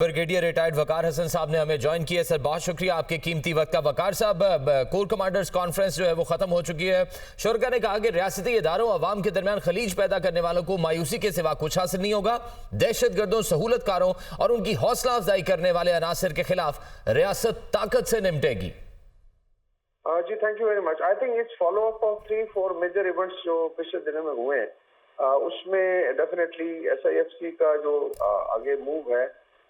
Brigadier retired वकार हसन साहब ने हमें ज्वाइन किया। सर बहुत शुक्रिया आपके कीमती वक्त का। वकार साहब, कोर कमांडर्स कॉन्फ्रेंस जो है वो ख़त्म हो चुकी है। शुरा ने कहा कि रियासती इदारों अवाम के दरमियान खलीज पैदा करने वालों को मायूसी के सिवा कुछ हासिल नहीं होगा। दहशत गर्दों, सहूलतकारों और उनकी हौसला अफजाई करने वाले अनासर के खिलाफ रियासत ताकत से निपटेगी। जी thank you very much. I think it's follow up of 3-4 major events जो पिछले दिनों में हुए हैं। उसमें डेफिनेटली SIFC का जो आगे मूव है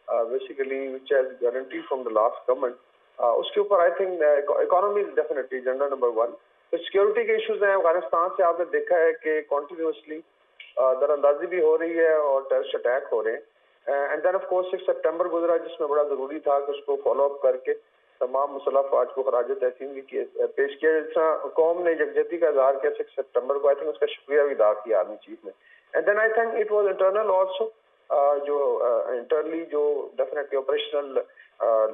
basically which has guarantee from the last government, उसके ऊपर I think economy is definitely agenda number 1। तो सिक्योरिटी के इश्यूज हैं अफगानिस्तान से, आपने देखा है कि कॉन्टिन्यूसली दरअंदाजी भी हो रही है और टेररिस्ट अटैक हो रहे हैं। एंड देन ऑफ कोर्स 6 सितंबर गुजरा जिसमें बड़ा जरूरी था कि उसको फॉलो अप करके तमाम मुसल्लह अफवाज को खराज तहसीन भी पेश किया। जिस तरह कौम ने यकजहती का इजहार किया 6 सितंबर को, आई थिंक उसका शुक्रिया भी अदा किया आर्मी चीफ ने। And then I think it was internal also, जो इंटरनली जो definitely operational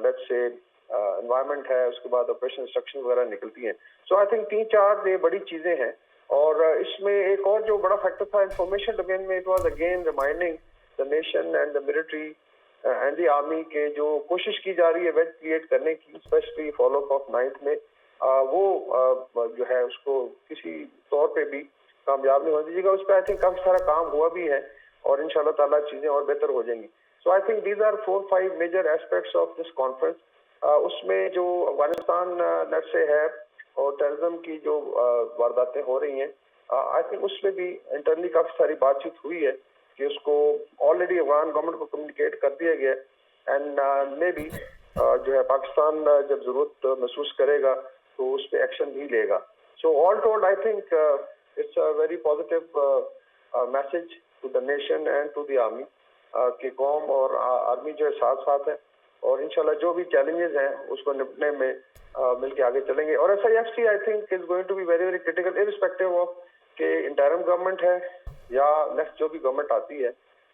let's say environment है, उसके बाद ऑपरेशन इंस्ट्रक्शन वगैरह निकलती हैं। सो आई थिंक 3-4 ये बड़ी चीजें हैं। और इसमें एक और जो बड़ा फैक्टर था इंफॉर्मेशन डोमेन में, it was again reminding the nation and the military and the army के जो कोशिश की जा रही है वेट क्रिएट करने की, specially follow up of 9th में, वो जो है उसको किसी तौर पे भी कामयाब नहीं होने दीजिएगा। उस पर आई थिंक काफी सारा काम हुआ भी है और इंशाल्लाह ताला चीजें और बेहतर हो जाएंगी। So I think these are 4-5 major aspects of this conference. उसमें जो अफगानिस्तान नेट से है और टेररिज्म की जो वारदातें हो रही हैं, आई थिंक उसमें भी इंटरनली काफी सारी बातचीत हुई है कि उसको ऑलरेडी अफगान गवर्नमेंट को कम्युनिकेट कर दिया गया एंड मे बी जो है पाकिस्तान जब जरूरत महसूस करेगा तो उस पर एक्शन भी लेगा। So all told I think it's a very positive message to the nation and to the army कि कौम और आर्मी जो है साथ साथ है और इंशाल्लाह जो भी चैलेंजेस हैं उसको निपटने में मिलके आगे चलेंगे। और SIFC I think is going to be very very critical irrespective of कि इंटरिम गवर्नमेंट है या नेक्स्ट जो भी गवर्नमेंट आती है,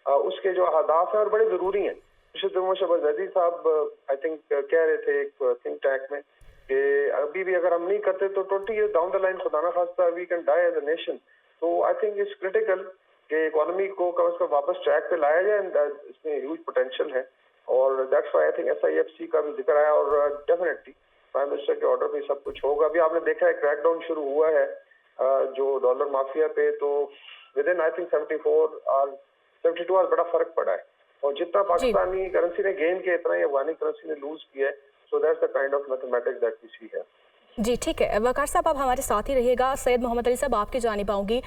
उसके जो अहदाफ हैं और बड़े जरूरी हैं। पिछले दिनों शहबाज जैदी साहब आई थिंक कह रहे थे एक थिंक टैंक में कि अभी भी अगर हम नहीं करते तो 20 years डाउन द लाइन खुदा ना खास्ता we can die as a nation. तो आई थिंक इट्स क्रिटिकल कि इकोनॉमी को कम से कम वापस ट्रैक पे लाया जाए। इसमें ह्यूज पोटेंशियल है और that's why I think SIFC का भी जिक्र आया और डेफिनेटली प्राइम मिनिस्टर के ऑर्डर पे सब कुछ होगा। अभी आपने देखा है क्रैकडाउन शुरू हुआ है जो डॉलर माफिया पे, तो विद इन आई थिंक 74 और 72 आवर्स बड़ा फर्क पड़ा है और जितना पाकिस्तानी करेंसी ने गेन किया इतना ही अफगानी करेंसी ने लूज किया है। So that's the kind of mathematics that we see है। जी ठीक है, वकार साहब आप हमारे साथ ही रहिएगा। सैयद मोहम्मद अली साहब आपकी जानिब आऊंगी।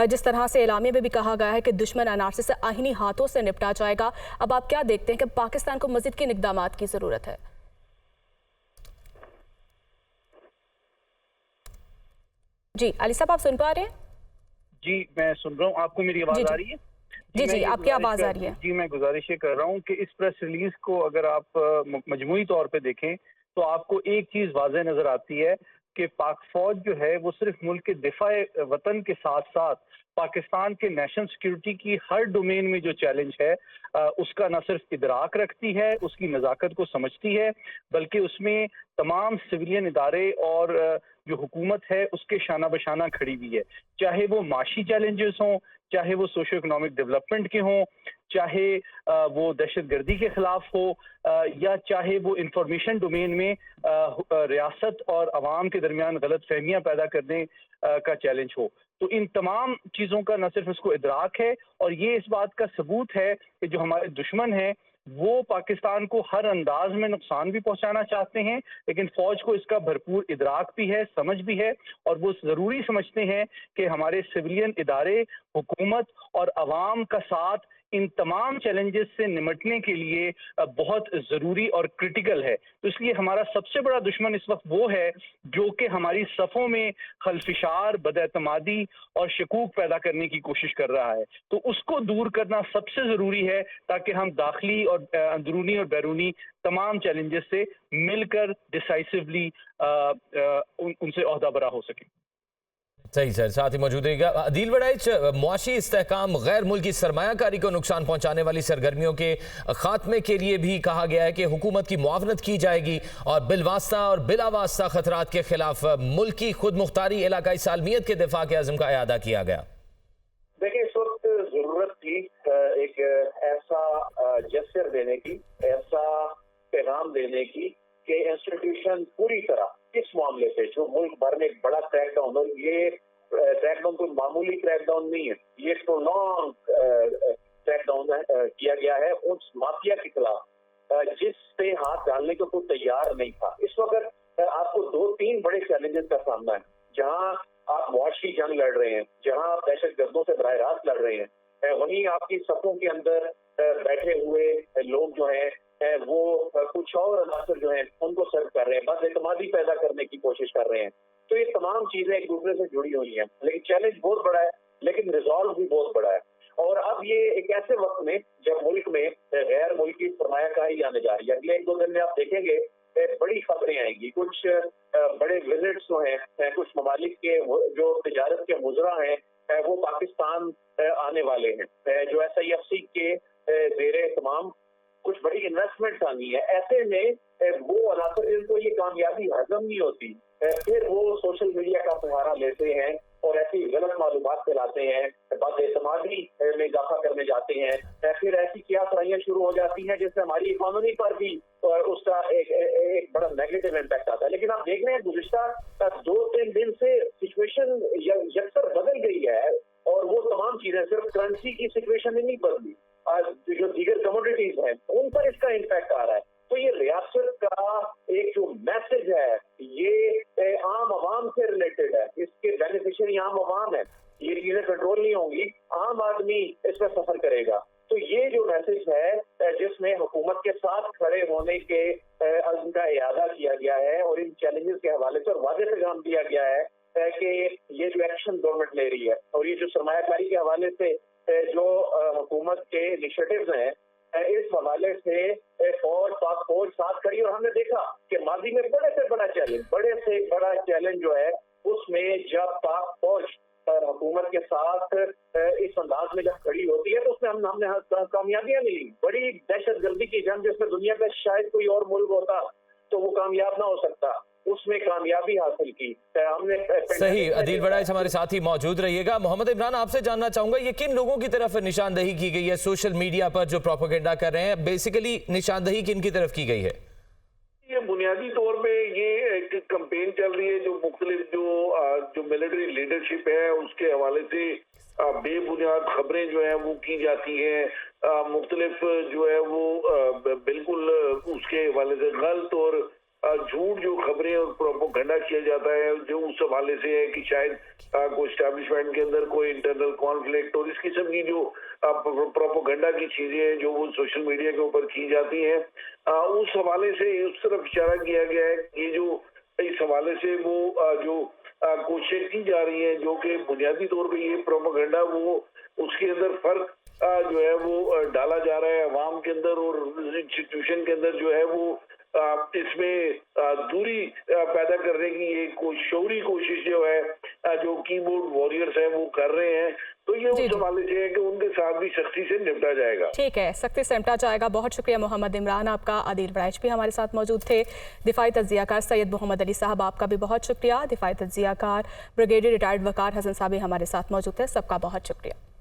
जिस तरह से एलामिया में भी कहा गया है कि दुश्मन अनारसे से आहिनी हाथों से निपटा जाएगा, अब आप क्या देखते हैं कि पाकिस्तान को मजीद किन इक़दामात की जरूरत है? जी अली साहब आप सुन पा रहे हैं? जी मैं सुन रहा हूँ, आपको मेरी आवाज आ रही है? जी आपकी आवाज आ रही है। जी मैं गुजारिश ये कर रहा हूँ कि इस प्रेस रिलीज को अगर आप मजमूई तौर पे देखें तो आपको एक चीज वाज़ेह नजर आती है कि पाक फौज जो है वो सिर्फ मुल्क के दिफाए वतन के साथ साथ पाकिस्तान के नेशनल सिक्योरिटी की हर डोमेन में जो चैलेंज है उसका न सिर्फ इदराक रखती है, उसकी नज़ाकत को समझती है, बल्कि उसमें तमाम सिविलियन इदारे और जो हुकूमत है उसके शाना बशाना खड़ी हुई है। चाहे वो माशी चैलेंजेस हों, चाहे वो सोशो इकोनॉमिक डेवलपमेंट के हों, चाहे वो दहशत गर्दी के खिलाफ हो, या चाहे वो इंफॉर्मेशन डोमेन में रियासत और अवाम के दरमियान गलत फहमियाँ पैदा करने का चैलेंज हो। तो इन तमाम चीज़ों का न सिर्फ उसको इदराक है और ये इस बात का सबूत है कि जो हमारे दुश्मन हैं वो पाकिस्तान को हर अंदाज में नुकसान भी पहुंचाना चाहते हैं, लेकिन फौज को इसका भरपूर इदराक भी है, समझ भी है और वो ज़रूरी समझते हैं कि हमारे सिविलियन इदारे, हुकूमत और अवाम का साथ इन तमाम चैलेंजेस से निमटने के लिए बहुत ज़रूरी और क्रिटिकल है। तो इसलिए हमारा सबसे बड़ा दुश्मन इस वक्त वो है जो कि हमारी सफ़ों में खलफिशार, बदएतमादी और शकूक पैदा करने की कोशिश कर रहा है। तो उसको दूर करना सबसे ज़रूरी है ताकि हम दाखिली और अंदरूनी और बैरूनी तमाम चैलेंजेस से मिलकर डिसाइसिवली उनसे ओहदा बरा हो सकें। सही सर, साथ ही मौजूद रहेगा अदील वड़ाइच। मुआशी इस्तेहकाम, गैर मुल्की सरमायाकारी को नुकसान पहुंचाने वाली सरगर्मियों के खात्मे के लिए भी कहा गया है कि हुकूमत की मुआवनत की जाएगी और बिलवास्ता और बिलावास्ता खतरात के खिलाफ मुल्की खुद मुख्तारी, इलाकाई सालमियत के दिफा के अज़्म का इआदा किया गया। देखिए इस वक्त जरूरत थी एक ऐसा जेस्चर देने की, ऐसा देने की कि इंस्टीट्यूशन पूरी तरह इस मामले पे जो मुल्क भर में एक बड़ा क्रैकडाउन, और ये क्रैकडाउन कोई मामूली क्रैकडाउन नहीं है, ये प्रोलॉन्ग क्रैकडाउन किया गया है उस माफिया के खिलाफ जिस पे हाथ डालने को कोई तैयार नहीं था। इस वक्त आपको 2-3 बड़े चैलेंजेस का सामना है, जहां आप मुआशी जंग लड़ रहे हैं, जहां आप दहशतगर्दों से बराह रास्त लड़ रहे हैं, वहीं आपकी सफों के अंदर बैठे हुए लोग जो हैं वो कुछ और अनासर जो हैं उनको सर्व कर रहे हैं, बस एतमादी पैदा करने की कोशिश कर रहे हैं। तो ये तमाम चीजें एक दूसरे से जुड़ी हुई हैं, लेकिन चैलेंज बहुत बड़ा है, लेकिन रिजॉल्व भी बहुत बड़ा है। और अब ये एक ऐसे वक्त में जब मुल्क में गैर मुल्की सरमायाकारी आने जा रही है, अगले 1-2 दिन में आप देखेंगे बड़ी खबरें आएंगी, कुछ बड़े विजिट्स जो हैं कुछ ममालिक के जो तिजारत के मुजरा हैं वो पाकिस्तान आने वाले हैं, जो SIFC के ज़ेरे तमाम कुछ बड़ी इन्वेस्टमेंट्स आनी है। ऐसे में वो अनासर जिनको ये कामयाबी हजम नहीं होती, फिर वो सोशल मीडिया का सहारा लेते हैं और ऐसी गलत मालूमात फैलाते हैं, बदएतमादी में इजाफा करने जाते हैं, फिर ऐसी क्या सराइयाँ शुरू हो जाती हैं जिससे हमारी इकोनॉमी पर भी उसका एक बड़ा नेगेटिव इम्पैक्ट आता है। लेकिन आप देख रहे हैं गुज़िश्ता 2-3 दिन से सिचुएशन यकसर बदल गई है, और वो तमाम चीजें सिर्फ करेंसी की सिचुएशन में नहीं बदली, जो दीगर कमोडिटीज हैं उन पर इसका इम्पैक्ट आ रहा है। तो ये रियासत का एक जो मैसेज है ये आम आवाम से रिलेटेड है, इसके बेनिफिशियरी आम आवाम है, ये चीजें कंट्रोल नहीं होंगी, आम आदमी इस पर सफर करेगा। तो ये जो मैसेज है जिसमें हुकूमत के साथ खड़े होने के अज़्म का इरादा किया गया है और इन चैलेंजेस के हवाले से वाज़ेह पैगाम दिया गया है कि ये जो एक्शन गवर्नमेंट ले रही है और ये जो सरमायाकारी के हवाले से जो हुकूमत के इनिशिएटिव्स हैं, इस हवाले से पाक फौज साथ खड़ी। और हमने देखा कि माजी में बड़े से बड़ा चैलेंज जो है उसमें जब पाक फौज हुकूमत के साथ इस अंदाज में जब खड़ी होती है तो उसमें हमने कामयाबियां मिली। बड़ी दहशतगर्दी की जंग जिसमें दुनिया का शायद कोई और मुल्क होता तो वो कामयाब ना हो सकता, उसमें कामयाबी हासिल की हमने। सही, अदील बड़ाइच हमारे साथ ही मौजूद रहिएगा। मोहम्मद इमरान, आपसे जानना चाहूंगा ये किन लोगों की तरफ निशानदही की गई है सोशल मीडिया पर जो प्रोपेगेंडा कर रहे हैं, बेसिकली निशानदही किन की तरफ की गई है? ये बुनियादी तौर पे ये एक कैंपेन चल रही है जो मुख्तलिफ जो मिलिट्री लीडरशिप है उसके हवाले से बेबुनियाद खबरें जो है वो की जाती हैं, मुख्तलिफ जो है वो बिल्कुल उसके हवाले से गलत और झूठ जो खबरें और प्रोपोगंडा किया जाता है जो उस हवाले से है कि शायद कोई एस्टैब्लिशमेंट के अंदर कोई इंटरनल कॉन्फ्लिक्ट और इस किस्म की जो प्रोपोगंडा की चीजें हैं जो वो सोशल मीडिया के ऊपर की जाती हैं, उस हवाले से उस तरफ इशारा किया गया है। ये जो इस हवाले से वो जो कोशिश की जा रही है जो कि बुनियादी तौर पे ये प्रोपोगंडा वो उसके अंदर फर्क जो है वो डाला जा रहा है अवाम के अंदर और इंस्टीट्यूशन के अंदर जो है वो इसमें दूरी पैदा करने की एक शौरी कोशिश जो है जो कीबोर्ड वॉरियर्स हैं वो कर रहे हैं। तो ये उस हवाले से है कि उनके साथ भी सख्ती से निपटा जाएगा। ठीक है, सख्ती से निपटा जाएगा। बहुत शुक्रिया मोहम्मद इमरान आपका। अदील बड़ाइच भी हमारे साथ मौजूद थे। दिफाई तज्जियाकार सैयद मोहम्मद अली साहब आपका भी बहुत शुक्रिया। दिफाई तज्जियाकार ब्रिगेडियर रिटायर्ड वकार हसन साहब भी हमारे साथ मौजूद थे। सबका बहुत शुक्रिया।